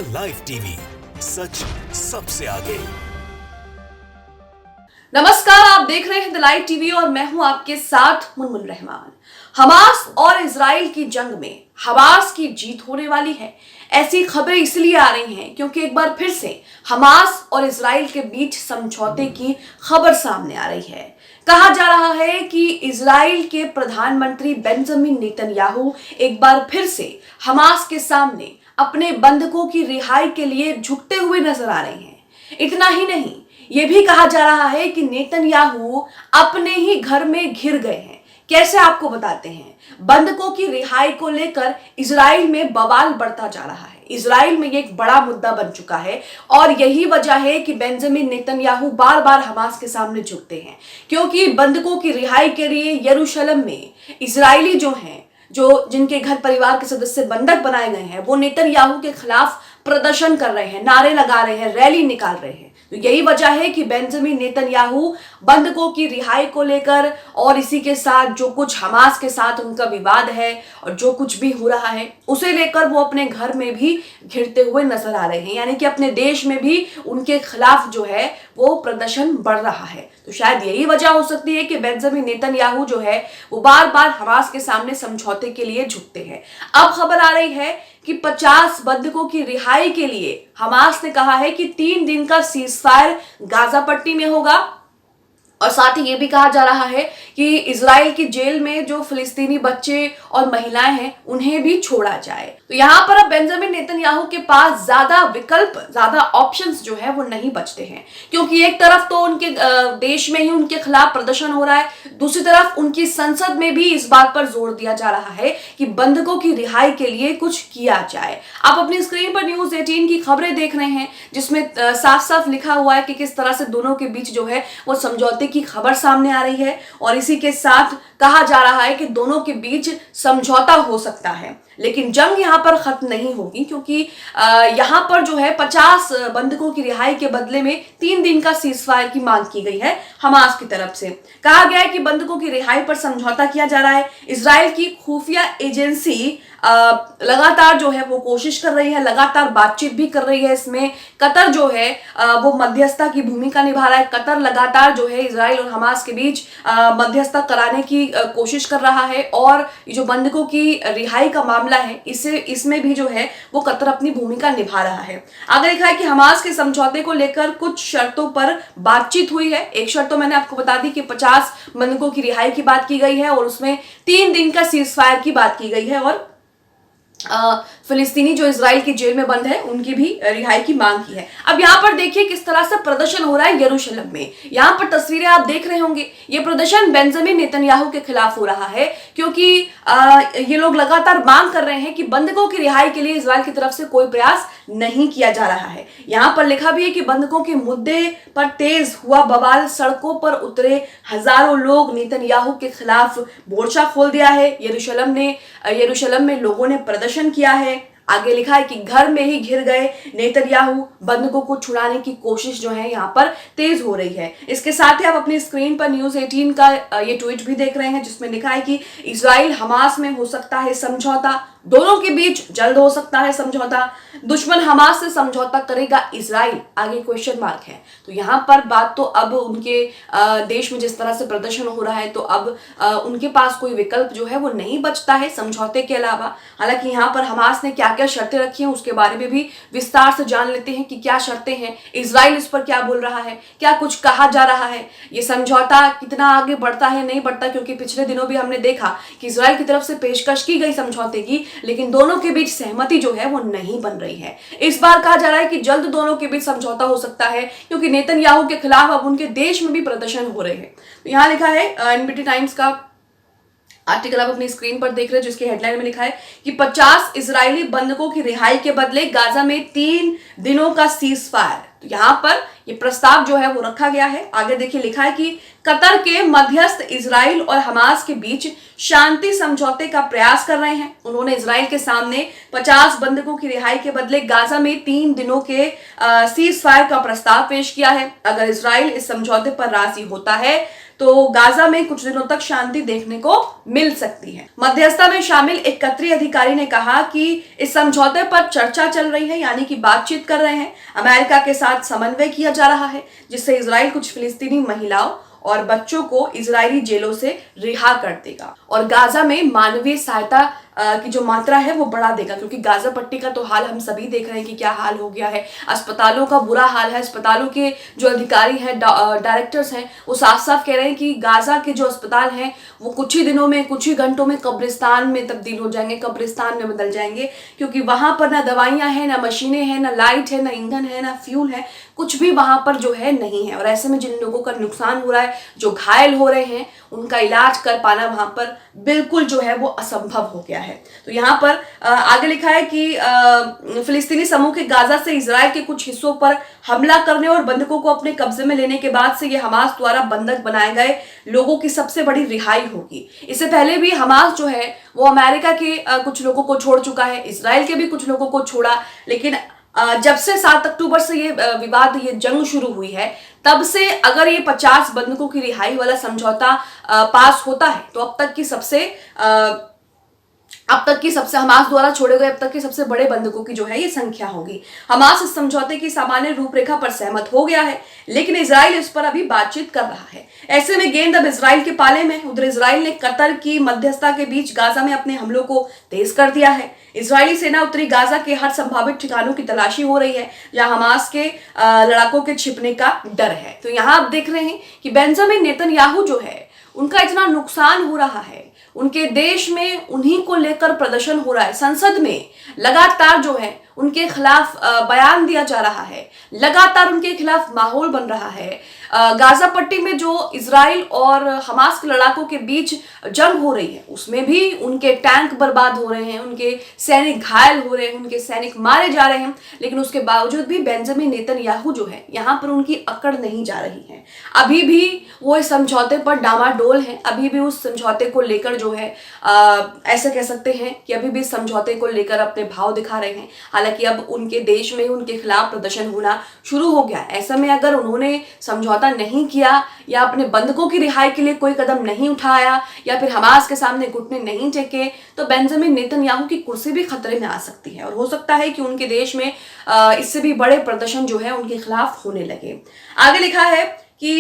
The live TV, सच सबसे आगे। नमस्कार, आप देख रहे हैं द लाइव टीवी और मैं हूं आपके साथ मुनमुन रहमान। हमास और इजराइल की जंग में हमास की जीत होने वाली है। ऐसी खबरें इसलिए आ रही हैं क्योंकि एक बार फिर से हमास और इजराइल के बीच समझौते की खबर सामने आ रही है। कहा जा रहा है कि इजराइल के प्रधानमंत्री बेंजामिन नेतन्याहू एक बार फिर से हमास के सामने अपने बंधकों की रिहाई के लिए झुकते हुए नजर आ रहे हैं। इतना ही नहीं, यह भी कहा जा रहा है कि नेतन्याहू अपने ही घर में घिर गए हैं। कैसे, आपको बताते हैं। बंधकों की रिहाई को लेकर इजराइल में बवाल बढ़ता जा रहा है। इजराइल में ये एक बड़ा मुद्दा बन चुका है और यही वजह है कि बेंजामिन नेतन्याहू बार बार हमास के सामने झुकते हैं, क्योंकि बंधकों की रिहाई के लिए यरूशलेम में इजरायली जो जिनके घर परिवार के सदस्य बंधक बनाए गए हैं, वो नेतन्याहू के खिलाफ प्रदर्शन कर रहे हैं, नारे लगा रहे हैं, रैली निकाल रहे हैं। तो यही वजह है कि बेंजामिन नेतन्याहू बंधकों की रिहाई को लेकर और इसी के साथ जो कुछ हमास के साथ उनका विवाद है और जो कुछ भी हो रहा है उसे लेकर वो अपने घर में भी घिरते हुए नजर आ रहे हैं। यानी कि अपने देश में भी उनके खिलाफ जो है वो प्रदर्शन बढ़ रहा है। तो शायद यही वजह हो सकती है कि बेंजामिन नेतन्याहू जो है वो बार बार हमास के सामने समझौते के लिए झुकते हैं। अब खबर आ रही है कि 50 बंधकों की रिहाई के लिए हमास ने कहा है कि 3 दिन का सीजफायर गाजा पट्टी में होगा। और साथ ही ये भी कहा जा रहा है कि इजराइल की जेल में जो फिलिस्तीनी बच्चे और महिलाएं हैं उन्हें भी छोड़ा जाए। तो यहाँ पर अब बेंजामिन नेतन्याहू के पास ज्यादा विकल्प, ज्यादा ऑप्शंस जो है वो नहीं बचते हैं, क्योंकि एक तरफ तो उनके देश में ही उनके खिलाफ प्रदर्शन हो रहा है, दूसरी तरफ उनकी संसद में भी इस बात पर जोर दिया जा रहा है कि बंधकों की रिहाई के लिए कुछ किया जाए। आप अपनी स्क्रीन पर न्यूज 18 की खबरें देख रहे हैं, जिसमें साफ साफ लिखा हुआ है कि किस तरह से दोनों के बीच जो है वो समझौते की खबर सामने आ रही है और इसी के साथ कहा जा रहा है कि दोनों के बीच समझौता हो सकता है। लेकिन जंग यहां पर खत्म नहीं होगी, क्योंकि यहां पर जो है 50 बंधकों की रिहाई के बदले में 3 दिन का सीजफायर की मांग की गई है हमास की तरफ से। कहा गया है कि बंधकों की रिहाई पर समझौता किया जा रहा है। इजराइल की खुफिया एजेंसी लगातार जो है वो कोशिश कर रही है, लगातार बातचीत भी कर रही है। इसमें कतर जो है वो मध्यस्थता की भूमिका निभा रहा है। कतर लगातार जो है इजराइल और हमास के बीच मध्यस्थता कराने की कोशिश कर रहा है और जो बंधकों की रिहाई का मामला है इसमें भी जो है वो कतर अपनी भूमिका निभा रहा है। आगे लिखा है कि हमास के समझौते को लेकर कुछ शर्तों पर बातचीत हुई है। एक शर्त तो मैंने आपको बता दी कि 50 बंधकों की रिहाई की बात की गई है और उसमें 3 दिन का सीजफायर की बात की गई है और फिलिस्तीनी जो इजराइल की जेल में बंद है उनकी भी रिहाई की मांग की है। अब यहाँ पर देखिए किस तरह से प्रदर्शन हो रहा है यरूशलेम में। यहाँ पर तस्वीरें आप देख रहे होंगे। ये प्रदर्शन बेंजामिन नेतन्याहू के खिलाफ हो रहा है, क्योंकि ये लोग लगातार मांग कर रहे हैं कि बंधकों की रिहाई के लिए इजराइल की तरफ से कोई प्रयास नहीं किया जा रहा है। यहाँ पर लिखा भी है कि बंधकों के मुद्दे पर तेज हुआ बवाल, सड़कों पर उतरे हजारों लोग, नेतन्याहू के खिलाफ मोर्चा खोल दिया है। यरूशलेम में लोगों ने प्रदर्शन किया है। आगे लिखा है कि घर में ही घिर गए नेतन्याहू, बंधकों को छुड़ाने की कोशिश जो है यहाँ पर तेज हो रही है। इसके साथ ही आप अपनी स्क्रीन पर न्यूज 18 का ये ट्वीट भी देख रहे हैं, जिसमें लिखा है कि इजराइल हमास में हो सकता है समझौता, दोनों के बीच जल्द हो सकता है समझौता, दुश्मन हमास से समझौता करेगा इजराइल, आगे क्वेश्चन मार्क है। तो यहाँ पर बात तो अब उनके देश में जिस तरह से प्रदर्शन हो रहा है तो अब उनके पास कोई विकल्प जो है वो नहीं बचता है समझौते के अलावा। हालांकि यहाँ पर हमास ने क्या क्या शर्तें रखी हैं उसके बारे में भी विस्तार से जान लेते हैं कि क्या शर्तें हैं, इजराइल इस पर क्या बोल रहा है, क्या कुछ कहा जा रहा है, ये समझौता कितना आगे बढ़ता है नहीं बढ़ता, क्योंकि पिछले दिनों भी हमने देखा कि इजराइल की तरफ से पेशकश की गई समझौते की, लेकिन दोनों के बीच सहमति जो है वो नहीं बन रही है। इस बार कहा जा रहा है कि जल्द दोनों के बीच समझौता हो सकता है, क्योंकि नेतन्याहू के खिलाफ अब उनके देश में भी प्रदर्शन हो रहे हैं। तो यहाँ लिखा है एनबीटी टाइम्स का आर्टिकल आप अपनी स्क्रीन पर देख रहे हैं, जिसके हेडलाइन में लिखा है कि 50 इजरायली बंधकों की रिहाई के बदले गाजा में 3 दिनों का सीजफायर। तो यहाँ पर ये प्रस्ताव जो है वो रखा गया है। आगे देखिए लिखा है कि कतर के मध्यस्थ इजराइल और हमास के बीच शांति समझौते का प्रयास कर रहे हैं। उन्होंने इजराइल के सामने 50 बंधकों की रिहाई के बदले गाजा में 3 दिनों के सीज फायर का प्रस्ताव पेश किया है। अगर इजराइल इस समझौते पर राजी होता है तो गाजा में कुछ दिनों तक शांति देखने को मिल सकती है। मध्यस्थता में शामिल एक कतरी अधिकारी ने कहा कि इस समझौते पर चर्चा चल रही है, यानी कि बातचीत कर रहे हैं। अमेरिका के साथ समन्वय किया जा रहा है, जिससे इजराइल कुछ फिलिस्तीनी महिलाओं और बच्चों को इजरायली जेलों से रिहा कर देगा और गाजा में मानवीय सहायता की जो मात्रा है वो बढ़ा देगा, क्योंकि गाजा पट्टी का तो हाल हम सभी देख रहे हैं कि क्या हाल हो गया है। अस्पतालों का बुरा हाल है। अस्पतालों के जो अधिकारी हैं, डायरेक्टर्स हैं, वो साफ साफ कह रहे हैं कि गाजा के जो अस्पताल हैं वो कुछ ही दिनों में, कुछ ही घंटों में कब्रिस्तान में तब्दील हो जाएंगे, कब्रिस्तान में बदल जाएंगे, क्योंकि वहां पर ना दवाइयां हैं, ना मशीनें हैं, ना लाइट है, ना ईंधन है, ना फ्यूल है, कुछ भी वहां पर जो है नहीं है। और ऐसे में जिन लोगों का नुकसान हो रहा है, जो घायल हो रहे हैं, उनका इलाज कर पाना वहां पर बिल्कुल जो है वो असंभव हो गया है। तो यहाँ पर आगे लिखा है कि फिलिस्तीनी समूह के गाजा से इजराइल के कुछ हिस्सों पर हमला करने और बंधकों को अपने कब्जे में लेने के बाद से ये हमास द्वारा बंधक बनाए गए लोगों की सबसे बड़ी रिहाई होगी। इससे पहले भी हमास जो है वो अमेरिका के कुछ लोगों को छोड़ चुका है, इजराइल के भी कुछ लोगों को छोड़ा, लेकिन जब से 7 अक्टूबर से ये विवाद, ये जंग शुरू हुई है, तब से अगर ये 50 बंधकों की रिहाई वाला समझौता पास होता है तो अब तक की सबसे हमास द्वारा छोड़े गए अब तक के सबसे बड़े बंधकों की जो है ये संख्या होगी। हमास इस समझौते की सामान्य रूपरेखा पर सहमत हो गया है, लेकिन इजराइल इस पर अभी बातचीत कर रहा है। ऐसे में गेंद अब इजराइल के पाले में। उधर इजराइल ने कतर की मध्यस्थता के बीच गाजा में अपने हमलों को तेज कर दिया है। इजरायली सेना उत्तरी गाजा के हर संभावित ठिकानों की तलाशी हो रही है जहां हमास के लड़ाकों के छिपने का डर है। तो यहाँ आप देख रहे हैं कि बेंजामिन नेतन्याहू जो है उनका इतना नुकसान हो रहा है, उनके देश में उन्हीं को लेकर प्रदर्शन हो रहा है, संसद में लगातार जो है उनके खिलाफ बयान दिया जा रहा है, लगातार उनके खिलाफ माहौल बन रहा है। गाजा पट्टी में जो इजराइल और हमास के लड़ाकों के बीच जंग हो रही है उसमें भी उनके टैंक बर्बाद हो रहे हैं, उनके सैनिक घायल हो रहे हैं, उनके सैनिक मारे जा रहे हैं, लेकिन उसके बावजूद भी बेंजामिन नेतन्याहू जो है यहाँ पर उनकी अकड़ नहीं जा रही है। अभी भी वो इस समझौते पर डामाडोल हैं, अभी भी उस समझौते को लेकर जो है ऐसे कह सकते हैं कि अभी भी समझौते को लेकर अपने भाव दिखा रहे हैं। हालांकि अब उनके देश में उनके खिलाफ प्रदर्शन होना शुरू हो गया। ऐसे में अगर उन्होंने समझौता नहीं किया या अपने बंधकों की रिहाई के लिए कोई कदम नहीं उठाया या फिर हमास के सामने घुटने नहीं टेके तो बेंजामिन नेतन्याहू की कुर्सी भी खतरे में आ सकती है और हो सकता है कि उनके देश में इससे भी बड़े प्रदर्शन जो है उनके खिलाफ होने लगे। आगे लिखा है कि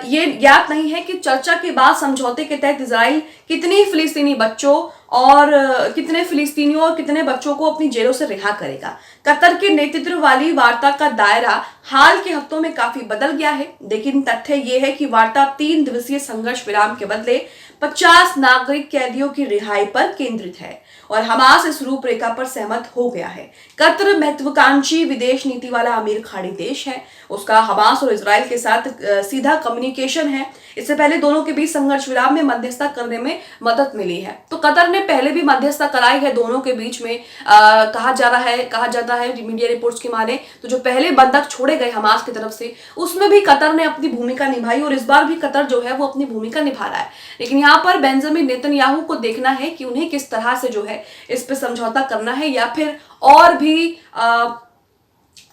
ये ज्ञात नहीं है कि चर्चा के बाद समझौते के तहत इजराइल कितने फिलिस्तीनी बच्चों और कितने फिलिस्तीनियों और कितने बच्चों को अपनी जेलों से रिहा करेगा। कतर के नेतृत्व वाली वार्ता का दायरा हाल के हफ्तों में काफी बदल गया है, लेकिन तथ्य ये है कि वार्ता 3 दिवसीय संघर्ष विराम के बदले 50 नागरिक कैदियों की रिहाई पर केंद्रित है और हमास इस रूपरेखा पर सहमत हो गया है। कतर महत्वाकांक्षी विदेश नीति वाला अमीर खाड़ी देश है, उसका हमास और इजराइल के साथ सीधा कम्युनिकेशन है। इससे पहले दोनों के बीच संघर्ष विराम में मध्यस्थता करने में मदद मिली है। तो कतर ने पहले भी मध्यस्थता कराई है दोनों के बीच में। कहा जाता है मीडिया रिपोर्ट्स की माने तो जो पहले बंधक छोड़े गए हमास की तरफ से उसमें भी कतर ने अपनी भूमिका निभाई और इस बार भी कतर जो है वो अपनी भूमिका निभा रहा है। लेकिन यहाँ पर बेंजामिन नेतन्याहू को देखना है कि उन्हें किस तरह से जो है इस पे समझौता करना है या फिर और भी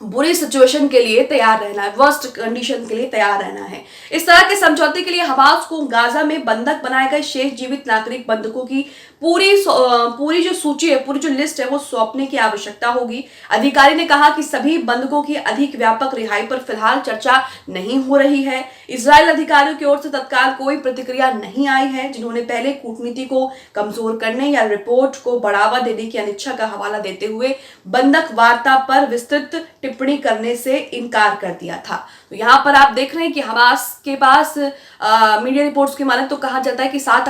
बुरी सिचुएशन के लिए तैयार रहना है, वर्स्ट कंडीशन के लिए तैयार रहना है। इस तरह के समझौते के लिए हमास को गाजा में बंधक बनाए गए शेष जीवित नागरिक बंधकों की पूरी जो सूची है, पूरी जो लिस्ट है वो सौंपने की आवश्यकता होगी। अधिकारी ने कहा कि सभी बंधकों की अधिक व्यापक रिहाई पर फिलहाल चर्चा नहीं हो रही है। इजराइल अधिकारियों की ओर से तत्काल कोई प्रतिक्रिया नहीं आई है, जिन्होंने पहले कूटनीति को कमजोर करने या रिपोर्ट को बढ़ावा देने की अनिच्छा का हवाला देते हुए बंधक वार्ता पर विस्तृत टिप्पणी करने से इनकार कर दिया था। तो यहाँ पर आप देख रहे हैं कि हमास के पास मीडिया रिपोर्ट्स की माने तो कहा जाता है कि 7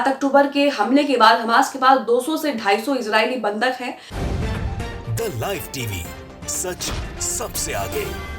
अक्टूबर के हमले के बाद हमास के पास 200 से 250 इजरायली बंधक हैं। द लाइव टीवी, सच सबसे आगे।